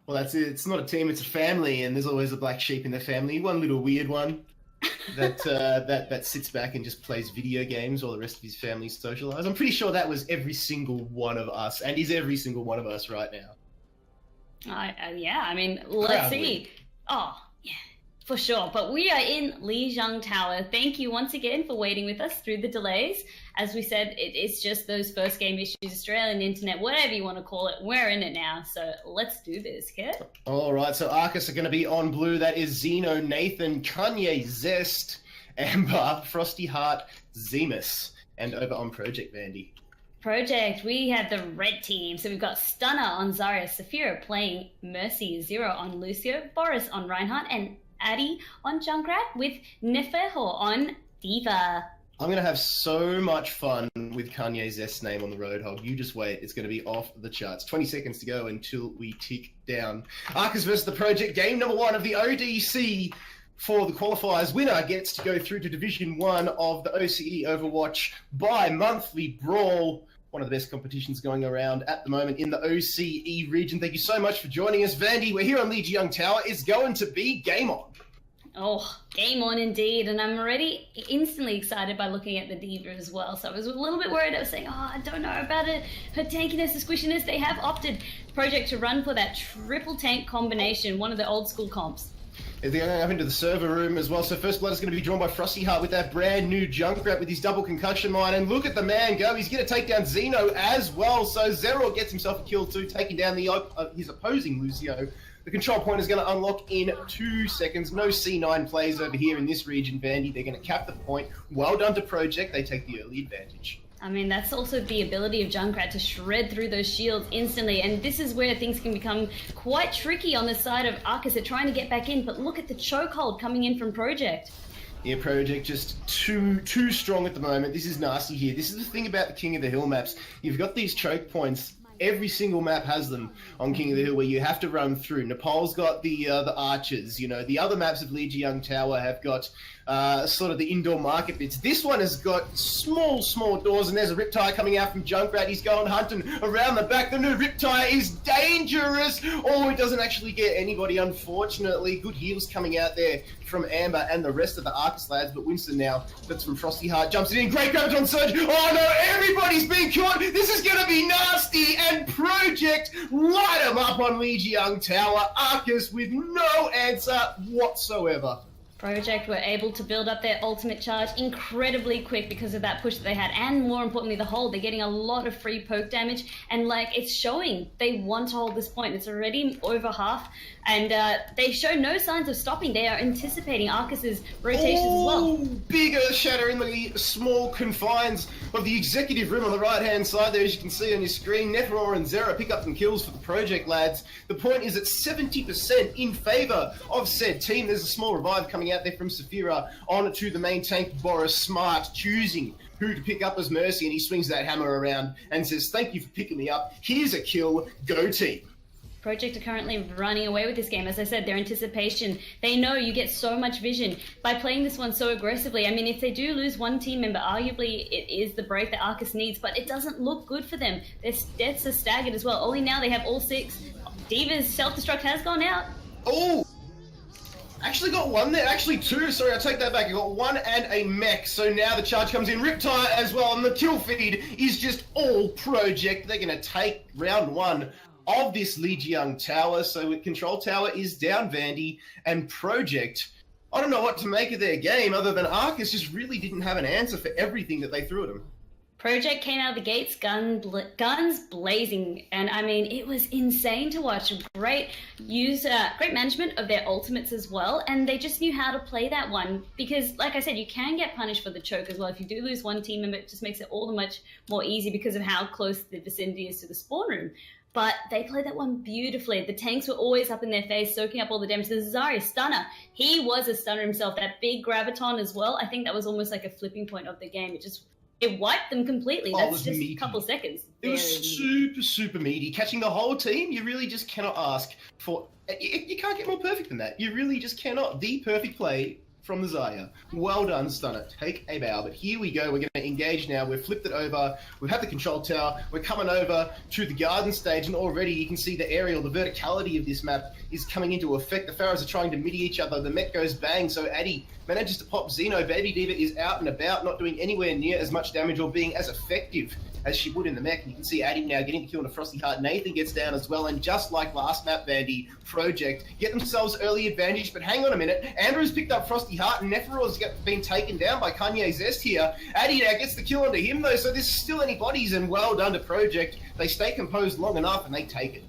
Well, that's it. It's not a team; it's a family, and there's always a black sheep in the family. One little weird one that sits back and just plays video games while the rest of his family socialise. I'm pretty sure that was every single one of us, and is every single one of us right now. Yeah, I mean, let's see. Oh, yeah, for sure. But we are in Lijiang Tower. Thank you once again for waiting with us through the delays. As we said, it's just those first game issues, Australian internet, whatever you want to call it. We're in it now, so let's do this, Kit. All right, so Arkus are going to be on blue. That is Zeno, Nathan, Kanye, Zest, Amber, Frosty Heart, Zemus. And over on Project, Vandy. Project, we have the red team. So we've got Stunner on Zarya, Saphira playing Mercy, Zero on Lucio, Boris on Reinhardt, and Addy on Junkrat with Nefeho on Diva. I'm going to have so much fun with Kanye Zest's name on the Roadhog. You just wait. It's going to be off the charts. 20 seconds to go until we tick down. Arkus versus the Project, game number 1 of the ODC. For the qualifiers, winner gets to go through to Division 1 of the OCEOverwatch bi-monthly Brawl. One of the best competitions going around at the moment in the OCE region. Thank you so much for joining us, Vandy. We're here on Lijiang Tower. It's going to be game on. Oh, game on indeed. And I'm already instantly excited by looking at the Diva as well. So I was a little bit worried. I was saying, I don't know about her tankiness, the squishiness. They have opted Project to run for that triple tank combination, one of the old school comps. They're going up into the server room as well. So first blood is going to be drawn by Frosty Heart with that brand new Junkrat with his double concussion mine. And look at the man go. He's going to take down Zeno as well. So Zero gets himself a kill too, taking down his opposing Lucio. The control point is going to unlock in 2 seconds. No C9 plays over here in this region, Vandy. They're going to cap the point. Well done to Project. They take the early advantage. I mean, that's also the ability of Junkrat to shred through those shields instantly, and this is where things can become quite tricky on the side of Arkus. They're trying to get back in, but look at the chokehold coming in from Project. Yeah, Project just too strong at the moment. This is nasty here. This is the thing about the King of the Hill maps. You've got these choke points. Every single map has them on King of the Hill where you have to run through. Nepal's got the archers, you know. The other maps of Lijiang Tower have got sort of the indoor market bits. This one has got small doors, and there's a Riptire coming out from Junkrat. He's going hunting around the back. The new Riptire is dangerous. Oh, it doesn't actually get anybody, unfortunately. Good heals coming out there from Amber and the rest of the Arkus lads, but Winston now, that's from Frosty Heart, jumps it in. Great Graviton Surge. Oh no, everybody's being caught. This is going to be nasty, and Project light them up on Lijiang Tower. Arkus with no answer whatsoever. Project were able to build up their ultimate charge incredibly quick because of that push that they had, and more importantly the hold. They're getting a lot of free poke damage, and like, it's showing they want to hold this point. It's already over half, and they show no signs of stopping. They are anticipating Arkus's rotations as well. Big earth shatter in the small confines of the executive room on the right hand side there, as you can see on your screen. Neferor and Zera pick up some kills for the Project lads. The point is at 70% in favour of said team. There's a small revive coming out there from Saphira on to the main tank, Boris Smart, choosing who to pick up as Mercy, and he swings that hammer around and says, thank you for picking me up, here's a kill, go team. Project are currently running away with this game. As I said, their anticipation, they know you get so much vision by playing this one so aggressively. I mean, if they do lose one team member, arguably it is the break that Arkus needs, but it doesn't look good for them. Their deaths are staggered as well. Only now they have all 6. Diva's self-destruct has gone out. Oh! Actually got one there, actually 2, sorry, I take that back. I got 1 and a mech, so now the charge comes in. Riptire as well, and the kill feed is just all Project. They're going to take round 1 of this Lijiang Tower, so with Control Tower is down, Vandy, and Project, I don't know what to make of their game, other than Arkus just really didn't have an answer for everything that they threw at him. Project came out of the gates, guns blazing, and I mean, it was insane to watch. Great management of their ultimates as well, and they just knew how to play that one, because like I said, you can get punished for the choke as well. If you do lose one team member, it just makes it all the much more easy because of how close the vicinity is to the spawn room. But they played that one beautifully. The tanks were always up in their face, soaking up all the damage. The Zarya stunner, he was a stunner himself. That big graviton as well, I think that was almost like a flipping point of the game. It wiped them completely. That's just meaty. A couple seconds. It was super meaty. Catching the whole team, you really just cannot ask for... You can't get more perfect than that. You really just cannot. The perfect play from the Zaya. Well done, Stunner. Take a bow. But here we go. We're going to engage now. We've flipped it over. We've had the control tower. We're coming over to the garden stage, and already you can see the aerial, the verticality of this map is coming into effect. The Pharaohs are trying to midi each other. The mech goes bang, so Addy manages to pop Xeno. Baby Diva is out and about, not doing anywhere near as much damage or being as effective as she would in the mech. And you can see Addy now getting the kill on a Frosty Heart. Nathan gets down as well, and just like last map, Vandy, Project get themselves early advantage. But hang on a minute, Andrew's picked up Frosty Heart, and Neferor's been taken down by Kanye Zest here. Addy now gets the kill onto him though, so there's still any bodies, and well done to Project. They stay composed long enough, and they take it.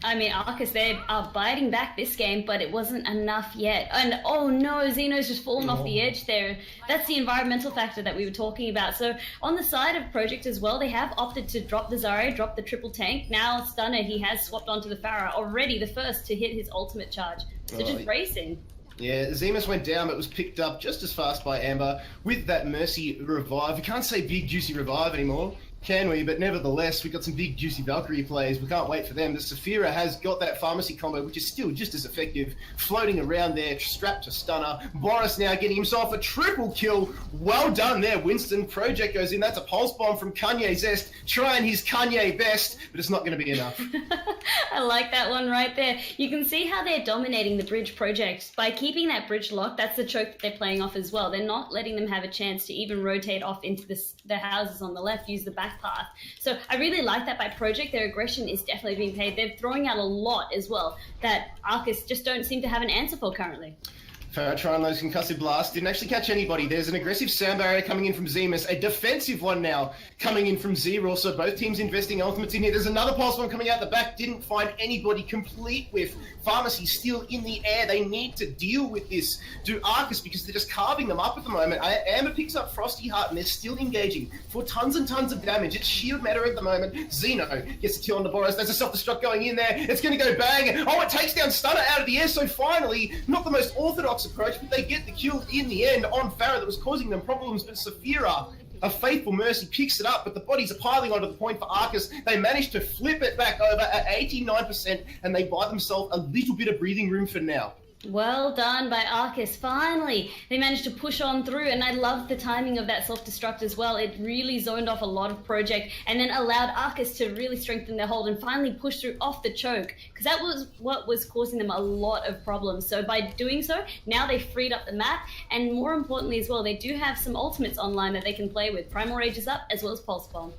I mean, Arkus, they are biting back this game, but it wasn't enough yet. And oh no, Xeno's just fallen off the edge there. That's the environmental factor that we were talking about. So on the side of Project as well, they have opted to drop the Zarya, drop the triple tank. Now Stunner, he has swapped onto the Pharaoh, already the first to hit his ultimate charge. So just racing. Yeah, Zemus went down, but was picked up just as fast by Amber with that Mercy revive. We can't say big, juicy revive anymore, can we? But nevertheless, we've got some big, juicy Valkyrie plays. We can't wait for them. The Saphira has got that pharmacy combo, which is still just as effective, floating around there, strapped to Stunner. Boris now getting himself a triple kill. Well done there, Winston. Project goes in. That's a pulse bomb from Kanye Zest, trying his Kanye best, but it's not going to be enough. I like that one right there. You can see how they're dominating the bridge Project. By keeping that bridge locked, that's the choke that they're playing off as well. They're not letting them have a chance to even rotate off into the houses on the left, use the back path. So I really like that by Project. Their aggression is definitely being paid. They're throwing out a lot as well that Arkus just don't seem to have an answer for currently. Pharaoh trying those concussive blasts. Didn't actually catch anybody. There's an aggressive sound barrier coming in from Zemus. A defensive one now coming in from Zero. So both teams investing ultimates in here. There's another pulse one coming out the back. Didn't find anybody. Complete with Pharmacy still in the air. They need to deal with this. Do Arkus, because they're just carving them up at the moment. Amber picks up Frosty Heart, and they're still engaging for tons and tons of damage. It's shield meta at the moment. Zeno gets a kill on the Boros. There's a self-destruct going in there. It's going to go bang. Oh, it takes down Stunner out of the air. So finally, not the most orthodox approach, but they get the kill in the end on Pharaoh that was causing them problems. But Saphira, a faithful Mercy, picks it up, but the bodies are piling onto the point for Arkus. They manage to flip it back over at 89%, and they buy themselves a little bit of breathing room for now. Well done by Arkus. Finally, they managed to push on through, and I loved the timing of that self-destruct as well. It really zoned off a lot of Project and then allowed Arkus to really strengthen their hold and finally push through off the choke, because that was what was causing them a lot of problems. So by doing so, now they freed up the map, and more importantly as well, they do have some ultimates online that they can play with. Primal Rage is up, as well as Pulse Bomb.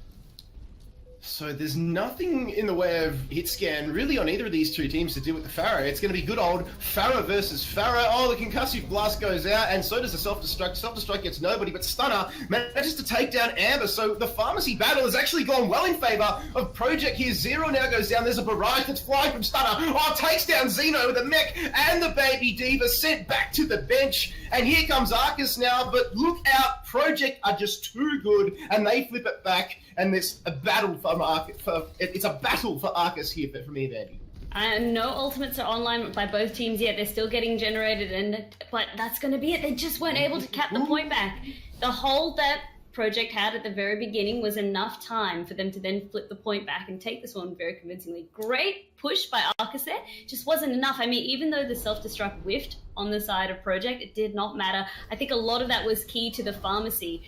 So there's nothing in the way of hit scan really on either of these two teams to deal with the Pharaoh. It's going to be good old Pharaoh versus Pharaoh. Oh, the concussive blast goes out, and so does the self-destruct. Self-destruct gets nobody, but Stunner manages to take down Amber. So the pharmacy battle has actually gone well in favor of Project here. Zero now goes down. There's a barrage that's flying from Stunner. Oh, takes down Xeno with the mech and the baby diva sent back to the bench. And here comes Arkus now, but look out, Project are just too good, and they flip it back. And there's a battle for Arkus. It's a battle for Arkus here for me, Vandy. No ultimates are online by both teams yet. They're still getting generated, but that's going to be it. They just weren't able to cap the point back. The hold that Project had at the very beginning was enough time for them to then flip the point back and take this one very convincingly. Great push by Arkus there. Just wasn't enough. I mean, even though the self-destruct whiffed on the side of Project, it did not matter. I think a lot of that was key to the pharmacy.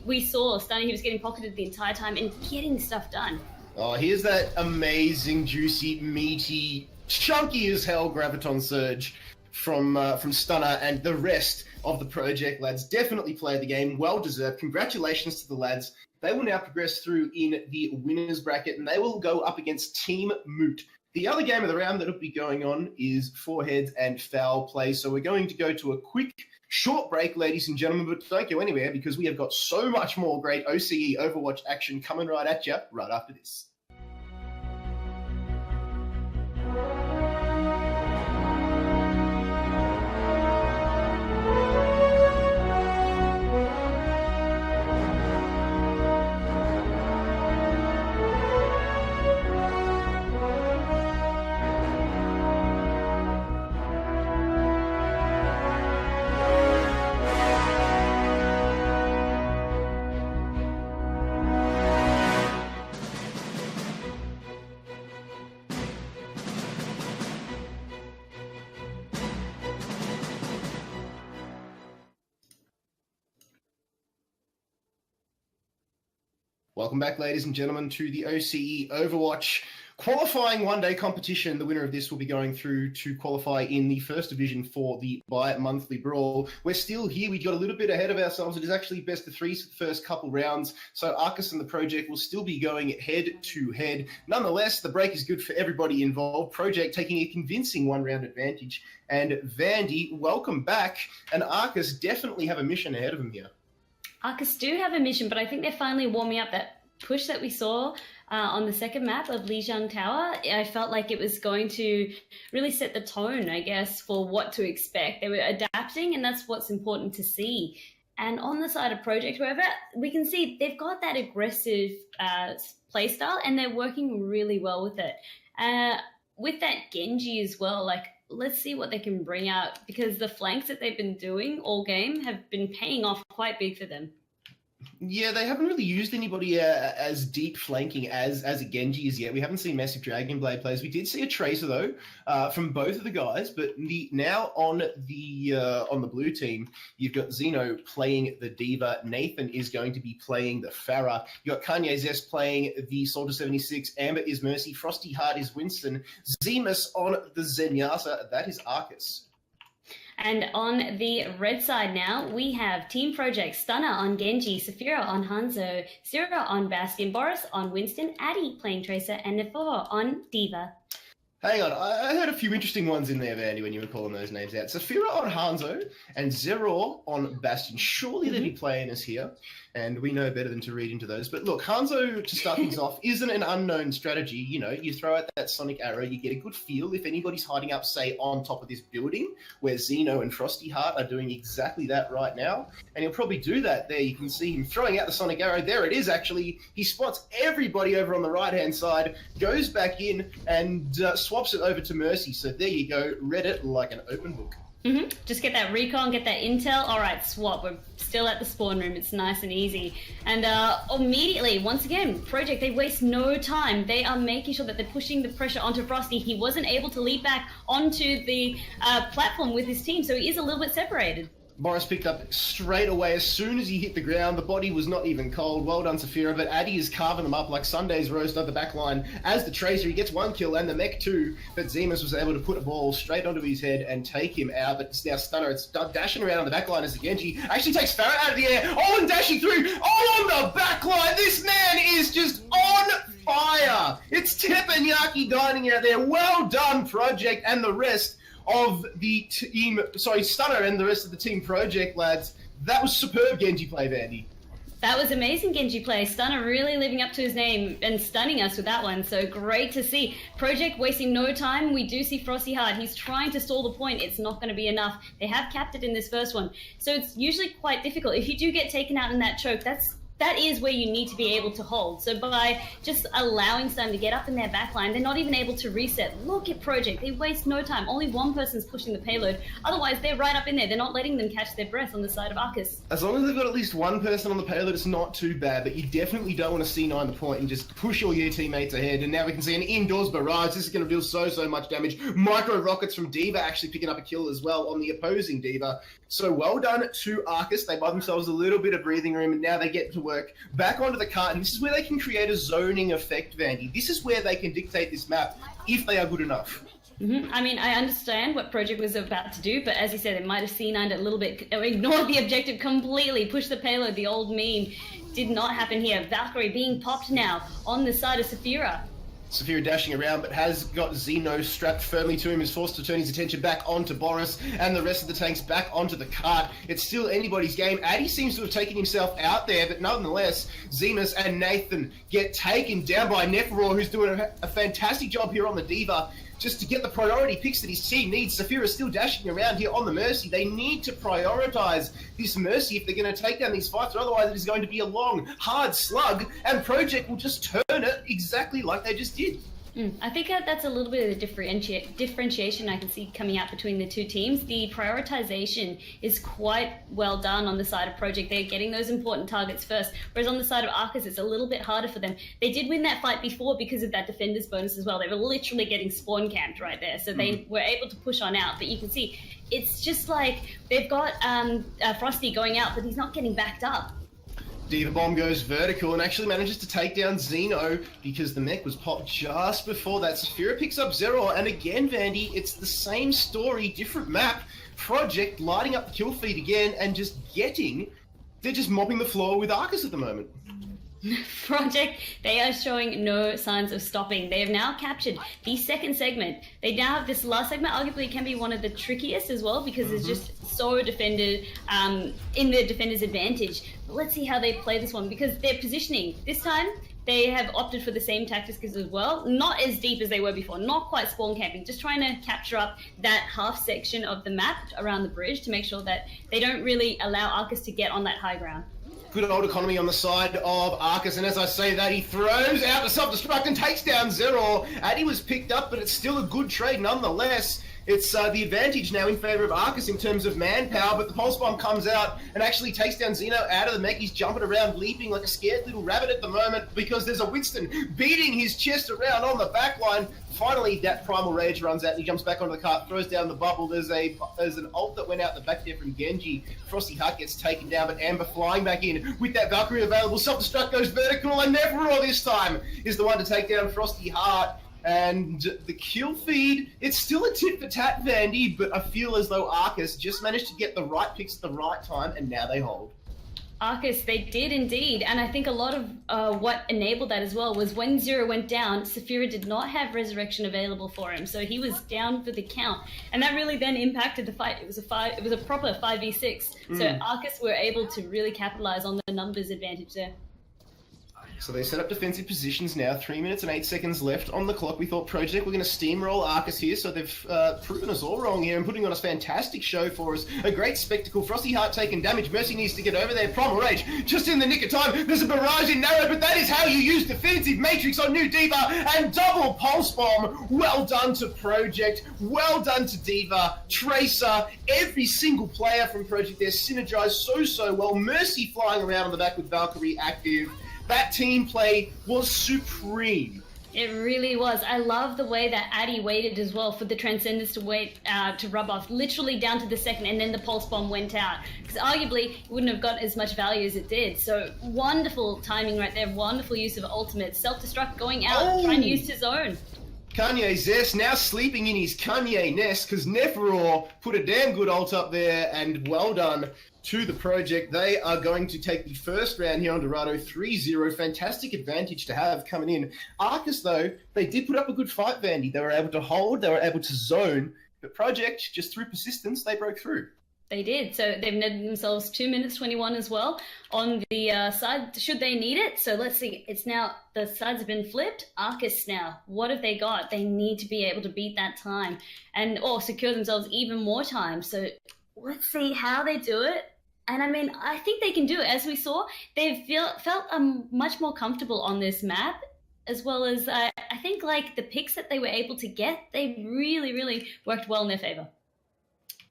We saw Stunner, he was getting pocketed the entire time and getting stuff done. Oh, here's that amazing, juicy, meaty, chunky as hell Graviton Surge from Stunner and the rest of the Project lads. Definitely played the game, well deserved. Congratulations to the lads. They will now progress through in the winners bracket, and they will go up against Team Moot. The other game of the round that will be going on is Foreheads and Foul Play. So we're going to go to a quick, short break, ladies and gentlemen, but don't go anywhere because we have got so much more great OCE Overwatch action coming right at you right after this. Welcome back, ladies and gentlemen, to the OCE Overwatch qualifying one-day competition. The winner of this will be going through to qualify in the first division for the bi-monthly Brawl. We're still here. We got a little bit ahead of ourselves. It is actually best of three first couple rounds, so Arkus and the Project will still be going head-to-head. Nonetheless, the break is good for everybody involved. Project taking a convincing one-round advantage. And Vandy, welcome back. And Arkus definitely have a mission ahead of them here. Arkus do have a mission, but I think they're finally warming up. That push that we saw on the second map of Lijiang Tower, I felt like it was going to really set the tone, I guess, for what to expect. They were adapting, and that's what's important to see. And on the side of Project, however, we can see they've got that aggressive playstyle, and they're working really well with it. With that Genji as well, like, let's see what they can bring out, because the flanks that they've been doing all game have been paying off quite big for them. Yeah, they haven't really used anybody as deep flanking as a Genji as yet. We haven't seen massive Dragonblade players. We did see a Tracer though from both of the guys, but now on the blue team, you've got Zeno playing the Diva. Nathan is going to be playing the Pharah. You got Kanye Zest playing the Soldier 76. Amber is Mercy. Frosty Heart is Winston. Zemus on the Zenyatta. That is Arkus. And on the red side now, we have Team Project, Stunner on Genji, Saphira on Hanzo, Zira on Bastion, Boris on Winston, Addy playing Tracer, and Nefuho on Diva. Hang on, I heard a few interesting ones in there, Vandy, when you were calling those names out. Saphira on Hanzo and Zero on Bastion. Surely they'd be playing us here, and we know better than to read into those. But look, Hanzo, to start things off, isn't an unknown strategy. You know, you throw out that sonic arrow, you get a good feel if anybody's hiding up, say, on top of this building, where Zeno and Frosty Heart are doing exactly that right now. And he'll probably do that there. You can see him throwing out the sonic arrow. There it is, actually. He spots everybody over on the right-hand side, goes back in, and swaps it over to Mercy. So there you go. Read it like an open book. Just get that recon, get that intel. All right, swap. We're still at the spawn room. It's nice and easy. And immediately, once again, Project, they waste no time. They are making sure that they're pushing the pressure onto Frosty. He wasn't able to leap back onto the platform with his team, so he is a little bit separated. Boris picked up straight away as soon as he hit the ground. The body was not even cold. Well done, Saphira. But Addy is carving them up like Sunday's roast at the back line. As the Tracer, he gets one kill and the mech too. But Zemus was able to put a ball straight onto his head and take him out. But now Stunner, it's dashing around on the back line as the Genji actually takes Farah out of the air. Oh, and dashing through. Oh, on the back line. This man is just on fire. It's Teppanyaki dining out there. Well done, Project, and the rest of the team, Stunner and the rest of the Team Project lads. That was superb Genji play, Vandy. That was amazing Genji play. Stunner really living up to his name and stunning us with that one. So great to see. Project wasting no time. We do see Frosty Hard. He's trying to stall the point. It's not going to be enough. They have capped it in this first one. So it's usually quite difficult. If you do get taken out in that choke, that is where you need to be able to hold. So by just allowing them to get up in their backline, they're not even able to reset. Look at Project. They waste no time. Only one person's pushing the payload. Otherwise, they're right up in there. They're not letting them catch their breath on the side of Arkus. As long as they've got at least one person on the payload, it's not too bad. But you definitely don't want to C9 the point and just push all your teammates ahead. And now we can see an indoors barrage. This is going to deal so much damage. Micro rockets from Diva actually picking up a kill as well on the opposing Diva. So well done to Arkus. They buy themselves a little bit of breathing room, and now they get to work back onto the cart. And this is where they can create a zoning effect, Vandy. This is where they can dictate this map if they are good enough. I mean, I understand what Project was about to do, but as you said, they might have C9'd it a little bit, ignored the objective completely, pushed the payload, the old meme. Did not happen here. Valkyrie being popped now on the side of Saphira. Saphira dashing around, but has got Zeno strapped firmly to him, is forced to turn his attention back onto Boris and the rest of the tanks back onto the cart. It's still anybody's game. Addy seems to have taken himself out there, but nonetheless, Zemus and Nathan get taken down by Neferor, who's doing a fantastic job here on the Diva, just to get the priority picks that his team needs. Saphira still dashing around here on the Mercy. They need to prioritize this Mercy if they're going to take down these fights, or otherwise it is going to be a long, hard slug, and Project will just turn it exactly like they just did. I think that's a little bit of the differentiation I can see coming out between the two teams. The prioritization is quite well done on the side of Project. They're getting those important targets first, whereas on the side of Arkus, it's a little bit harder for them. They did win that fight before because of that defender's bonus as well. They were literally getting spawn camped right there, so they were able to push on out. But you can see, it's just like they've got Frosty going out, but he's not getting backed up. Diva Bomb goes vertical and actually manages to take down Xeno because the mech was popped just before that. Saphira picks up Zero, and again, Vandy, it's the same story, different map. Project lighting up the kill feed again and just they're just mopping the floor with Arkus at the moment. Project, they are showing no signs of stopping. They have now captured the second segment. They now have this last segment, arguably can be one of the trickiest as well because it's just so defended in the defender's advantage. But let's see how they play this one because they're positioning. This time, they have opted for the same tactics as well. Not as deep as they were before, not quite spawn camping, just trying to capture up that half section of the map around the bridge to make sure that they don't really allow Arkus to get on that high ground. Good old economy on the side of Arkus, and as I say that, he throws out the self-destruct and takes down Zero. Addy was picked up, but it's still a good trade nonetheless. It's the advantage now in favour of Arkus in terms of manpower, but the Pulse Bomb comes out and actually takes down Xeno out of the mech. He's jumping around, leaping like a scared little rabbit at the moment because there's a Winston beating his chest around on the back line. Finally, that Primal Rage runs out and he jumps back onto the cart, throws down the bubble. There's an ult that went out the back there from Genji. Frosty Heart gets taken down, but Amber flying back in with that Valkyrie available. Self-destruct goes vertical, and Neverall this time is the one to take down Frosty Heart. And the kill feed, it's still a tit for tat, Vandy, but I feel as though Arkus just managed to get the right picks at the right time, and now they hold. Arkus, they did indeed, and I think a lot of what enabled that as well was when Zero went down, Saphira did not have Resurrection available for him, so he was down for the count, and that really then impacted the fight. It was a proper 5v6, so Arkus were able to really capitalize on the numbers advantage there. So they set up defensive positions now, 3 minutes and 8 seconds left on the clock. We thought Project were going to steamroll Arkus here, so they've proven us all wrong here and putting on a fantastic show for us. A great spectacle. Frosty Heart taking damage. Mercy needs to get over there. Primal Rage just in the nick of time. There's a barrage in narrow, but that is how you use defensive matrix on New Diva and double Pulse Bomb. Well done to Project. Well done to Diva. Tracer. Every single player from Project there synergized so well. Mercy flying around on the back with Valkyrie active. That team play was supreme. It really was. I love the way that Addy waited as well for the Transcendence to wait to rub off, literally down to the second, and then the Pulse Bomb went out. Because arguably, it wouldn't have got as much value as it did. So wonderful timing right there, wonderful use of ultimate. Self-destruct going out, trying to use his own. Kanye Zest now sleeping in his Kanye nest because Neferor put a damn good ult up there, and well done to the Project. They are going to take the first round here on Dorado 3-0. Fantastic advantage to have coming in. Arkus, though, they did put up a good fight, Vandy. They were able to hold, they were able to zone, but Project, just through persistence, they broke through. They did. So they've netted themselves 2 minutes 21 as well on the side, should they need it. So let's see. It's now, the sides have been flipped. Arkus now, what have they got? They need to be able to beat that time and or secure themselves even more time. So let's see how they do it. And I mean, I think they can do it. As we saw, they felt much more comfortable on this map, as well as I think like the picks that they were able to get, they really, really worked well in their favor.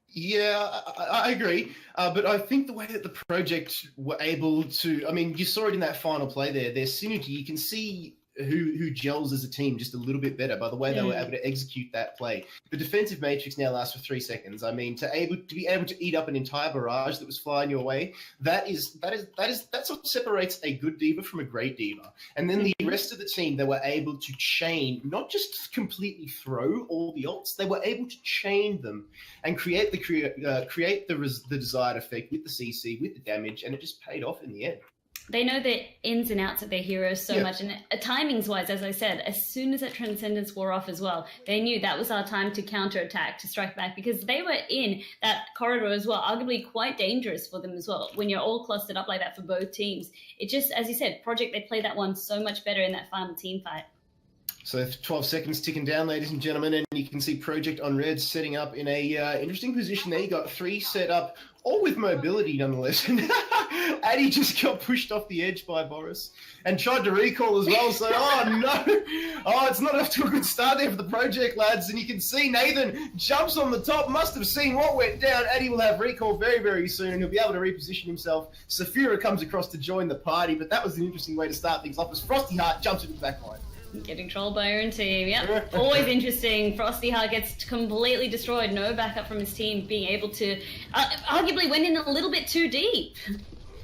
Yeah, I agree. But I think the way that the Project were able to, I mean, you saw it in that final play there, their synergy, you can see who gels as a team just a little bit better by the way they were able to execute that play. The defensive matrix now lasts for 3 seconds. I mean, to be able to eat up an entire barrage that was flying your way, that's what separates a good diva from a great diva. And then the rest of the team, they were able to chain, not just completely throw all the ults, they were able to chain them and create the desired effect with the CC, with the damage, and it just paid off in the end. They know the ins and outs of their heroes so much, and timings-wise, as I said, as soon as that Transcendence wore off as well, they knew that was our time to counterattack, to strike back, because they were in that corridor as well, arguably quite dangerous for them as well. When you're all clustered up like that for both teams, it just, as you said, Project, they play that one so much better in that final team fight. So 12 seconds ticking down, ladies and gentlemen, and you can see Project on red setting up in a interesting position there. You got 3 set up, all with mobility nonetheless. Addy just got pushed off the edge by Boris and tried to recall as well. So, oh no, it's not off to a good start there for the Project lads. And you can see Nathan jumps on the top, must have seen what went down. Addy will have recall very, very soon, and he'll be able to reposition himself. Saphira comes across to join the party, but that was an interesting way to start things off as Frosty Heart jumps into the back line. Getting trolled by your own team, yep. Always interesting. Frosty Heart gets completely destroyed. No backup from his team, being able to, arguably went in a little bit too deep.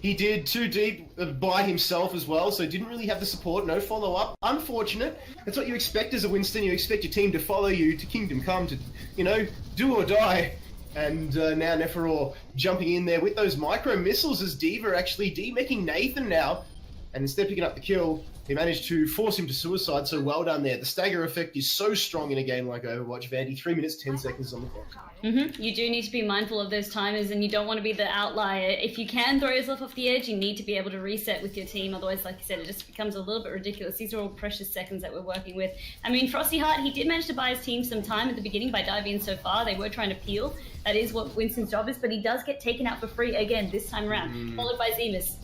He did too deep by himself as well, so didn't really have the support, no follow-up. Unfortunate. That's what you expect as a Winston. You expect your team to follow you to Kingdom Come, to, do or die. And now Neferor jumping in there with those micro missiles as D.Va actually demecking Nathan now. And instead of picking up the kill, he managed to force him to suicide, so well done there. The stagger effect is so strong in a game like Overwatch, Vandy. 3 minutes, 10 seconds on the clock. You do need to be mindful of those timers, and you don't want to be the outlier. If you can throw yourself off the edge, you need to be able to reset with your team. Otherwise, like you said, it just becomes a little bit ridiculous. These are all precious seconds that we're working with. I mean, Frosty Heart, he did manage to buy his team some time at the beginning by diving in so far. They were trying to peel. That is what Winston's job is, but he does get taken out for free again this time around, followed by Zemus.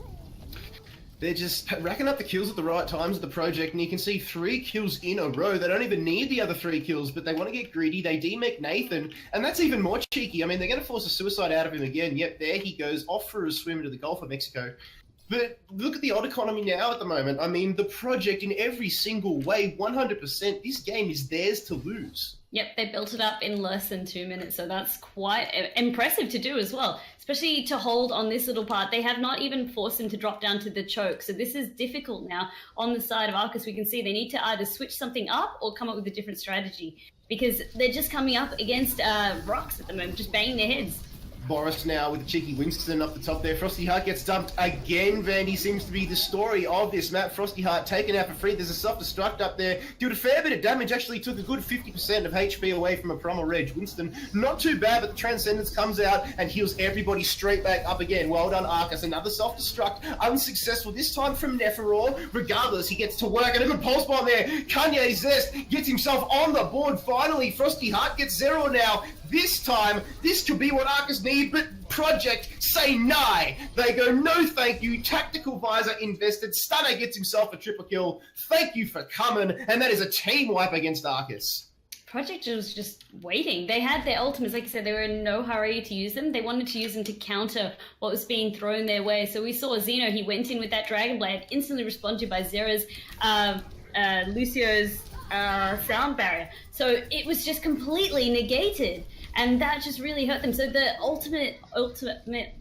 They're just racking up the kills at the right times of the project, and you can see 3 kills in a row. They don't even need the other 3 kills, but they want to get greedy. They demech Nathan, and that's even more cheeky. I mean, they're going to force a suicide out of him again. Yep, there he goes, off for a swim to the Gulf of Mexico. But look at the odd economy now at the moment. I mean, the project in every single way, 100%, this game is theirs to lose. Yep, they built it up in less than 2 minutes, so that's quite impressive to do as well, especially to hold on this little part. They have not even forced him to drop down to the choke, so this is difficult now. On the side of Arkus, we can see they need to either switch something up or come up with a different strategy, because they're just coming up against rocks at the moment, just banging their heads. Boris now with the cheeky Winston up the top there. Frosty Heart gets dumped again. Vandy seems to be the story of this map. Frosty Heart taken out for free. There's a self-destruct up there. Did a fair bit of damage. Actually took a good 50% of HP away from a promo reg. Winston, not too bad, but the Transcendence comes out and heals everybody straight back up again. Well done, Arkus. Another self-destruct. Unsuccessful, this time from Neferor. Regardless, he gets to work. And a good pulse bomb there. Kanye Zest gets himself on the board. Finally, Frosty Heart gets 0 now. This time, this could be what Arkus need, but Project say nay. They go, no thank you. Tactical Visor invested. Stunner gets himself a triple kill. Thank you for coming. And that is a team wipe against Arkus. Project was just waiting. They had their ultimates, like I said, they were in no hurry to use them. They wanted to use them to counter what was being thrown their way. So we saw Xeno, he went in with that Dragon Blade, instantly responded by Zera's, Lucio's sound barrier. So it was just completely negated. And that just really hurt them. So the ultimate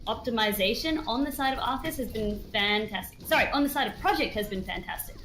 optimization on the side of Arkus has been fantastic. Sorry, on the side of Project has been fantastic.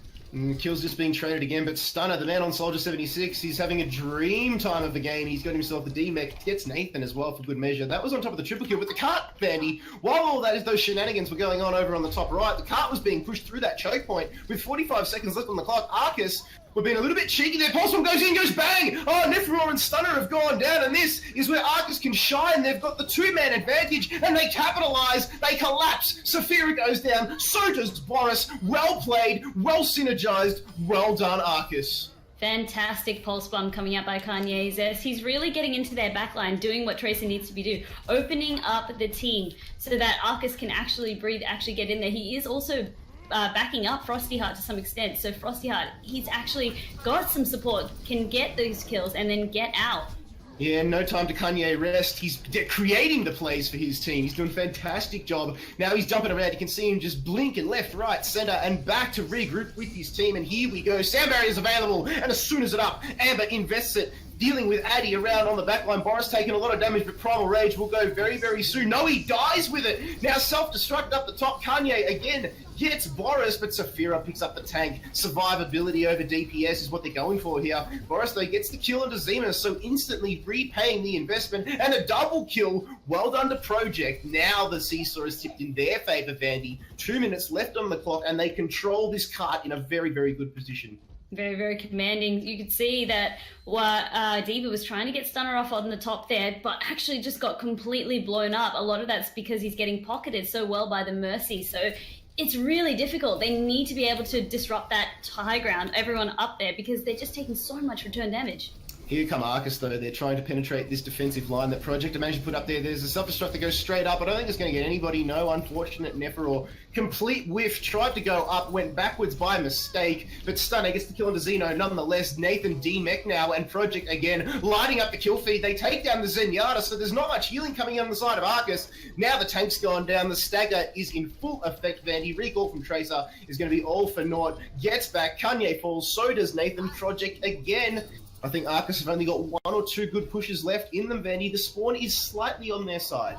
Kills just being traded again, but Stunner, the man on Soldier 76, he's having a dream time of the game. He's got himself the D-Mech, gets Nathan as well for good measure. That was on top of the triple kill, but the cart, Vandy, while all those shenanigans were going on over on the top right, the cart was being pushed through that choke point with 45 seconds left on the clock. Arkus were being a little bit cheeky there. Pulse bomb goes in, goes bang! Oh, Neferor and Stunner have gone down, and this is where Arkus can shine. They've got the 2-man advantage, and they capitalise. They collapse. Saphira goes down. So does Boris. Well played, well synergised. Well done, Arkus. Fantastic pulse bomb coming out by Kanye Zest. He's really getting into their backline, doing what Tracer needs to be doing, opening up the team so that Arkus can actually breathe, actually get in there. He is also backing up Frosty Heart to some extent. So Frosty Heart, he's actually got some support, can get those kills and then get out. Yeah, no time to Kanye rest. He's creating the plays for his team. He's doing a fantastic job. Now he's jumping around. You can see him just blinking left, right, center, and back to regroup with his team. And here we go. Sound barrier is available. And as soon as it's up, Amber invests it. Dealing with Addy around on the backline. Boris taking a lot of damage, but Primal Rage will go very, very soon. No, he dies with it. Now self-destruct up the top. Kanye again gets Boris, but Saphira picks up the tank. Survivability over DPS is what they're going for here. Boris, though, gets the kill into Zemus, so instantly repaying the investment. And a double kill. Well done to Project. Now the seesaw is tipped in their favour, Vandy. 2 minutes left on the clock, and they control this cart in a very, very good position. Very, very commanding. You could see that D.Va was trying to get Stunner off on the top there, but actually just got completely blown up. A lot of that's because he's getting pocketed so well by the Mercy. So it's really difficult. They need to be able to disrupt that high ground, everyone up there, because they're just taking so much return damage. Here come Arkus, though. They're trying to penetrate this defensive line that Project managed to put up there. There's a self-destruct that goes straight up. I don't think it's going to get anybody. No, unfortunate Neferor. Complete whiff. Tried to go up, went backwards by mistake. But Stunner gets the kill into Xeno. Nonetheless, Nathan D-Mech now, and Project again lighting up the kill feed. They take down the Zenyatta, so there's not much healing coming on the side of Arkus. Now the tank's gone down. The stagger is in full effect, Vandy. Recall from Tracer is going to be all for naught. Gets back. Kanye falls. So does Nathan. Project again. I think Arkus have only got 1 or 2 good pushes left in them, Vandy. The spawn is slightly on their side.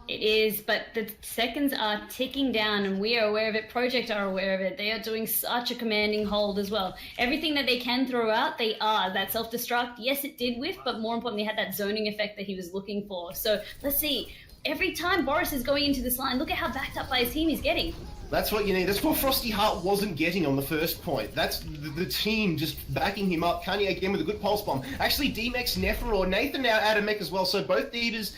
It is, but the seconds are ticking down, and we are aware of it. Project are aware of it. They are doing such a commanding hold as well. Everything that they can throw out, they are. That self-destruct, yes, it did whiff, but more importantly, it had that zoning effect that he was looking for. So let's see. Every time Boris is going into this line, look at how backed up by his team he's getting. That's what you need. That's what Frosty Heart wasn't getting on the first point. That's the team just backing him up. Kanye again with a good pulse bomb. Actually, D-Mex, Neferor, Nathan now out of mech as well, so both Divas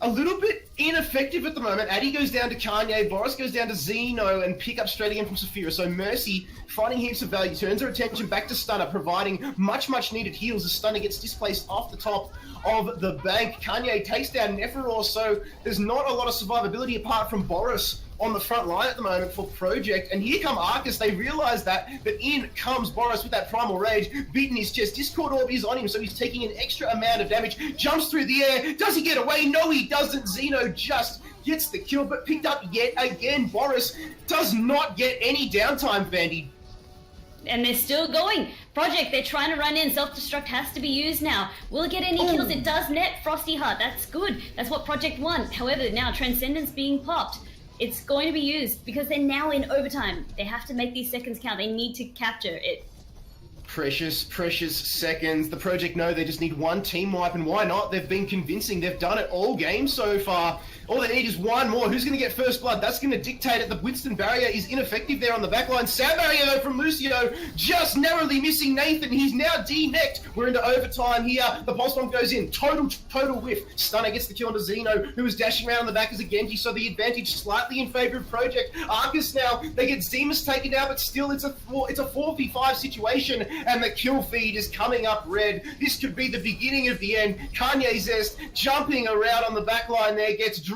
a little bit ineffective at the moment. Addy goes down to Kanye, Boris goes down to Zeno, and pick up straight again from Saphira. So Mercy, finding heaps of value, turns her attention back to Stunner, providing much needed heals as Stunner gets displaced off the top of the bank. Kanye takes down Neferor, so there's not a lot of survivability apart from Boris on the front line at the moment for Project. And here come Arkus. They realise that, but in comes Boris with that Primal Rage, beating his chest. Discord Orb is on him, so he's taking an extra amount of damage. Jumps through the air. Does he get away? No, he doesn't. Zeno just gets the kill, but picked up yet again. Boris does not get any downtime, Vandy. And they're still going. Project, they're trying to run in. Self-destruct has to be used now. Will it get any kills? It does net Frosty Heart. That's good. That's what Project want. However, now Transcendence being popped. It's going to be used because they're now in overtime. They have to make these seconds count. They need to capture it. Precious seconds. The Project know they just need one team wipe, and why not? They've been convincing. They've done it all game so far. All they need is one more. Who's going to get first blood? That's going to dictate it. The Winston barrier is ineffective there on the backline. Sound barrier, though, from Lucio. Just narrowly missing Nathan. He's now D-necked. We're into overtime here. The pulse bomb goes in. Total whiff. Stunner gets the kill onto Zeno, who is dashing around on the back as a Genji, so the advantage slightly in favour of Project. Arkus now, they get Zemus taken down, but still it's a 4v5 situation, and the kill feed is coming up red. This could be the beginning of the end. Kanye Zest jumping around on the backline there, gets dropped.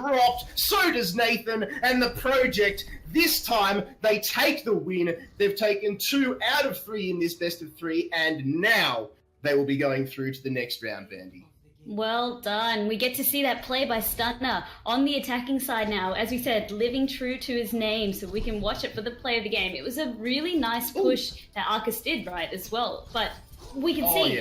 So does Nathan, and the Project, this time, they take the win. They've taken 2 out of 3 in this best of 3, and now they will be going through to the next round, Vandy. Well done. We get to see that play by Stunner on the attacking side now. As we said, living true to his name, so we can watch it for the play of the game. It was a really nice push that Arkus did, right, as well. But we can see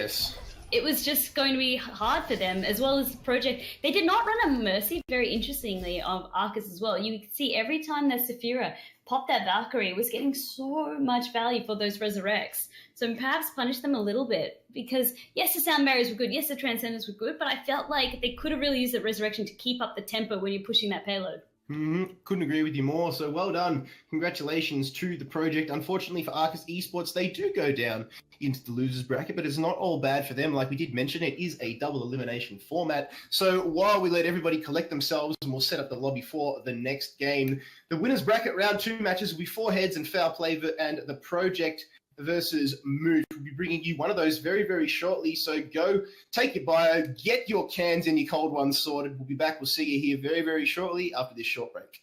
it was just going to be hard for them, as well as the Project. They did not run a Mercy, very interestingly, of Arkus as well. You can see every time that Saphira popped that Valkyrie, was getting so much value for those Resurrects. So perhaps punish them a little bit, because yes, the sound barriers were good, yes, the Transcendence were good, but I felt like they could have really used the Resurrection to keep up the tempo when you're pushing that payload. Couldn't agree with you more. So well done. Congratulations to the Project. Unfortunately for Arkus eSports, they do go down into the losers bracket, but it's not all bad for them. Like we did mention, it is a double elimination format. So while we let everybody collect themselves and we'll set up the lobby for the next game, the winners bracket round 2 matches will be 4 heads and foul play, and the Project versus Moot. We'll be bringing you one of those very, very shortly. So go take your bio, get your cans and your cold ones sorted. We'll be back. We'll see you here very, very shortly after this short break.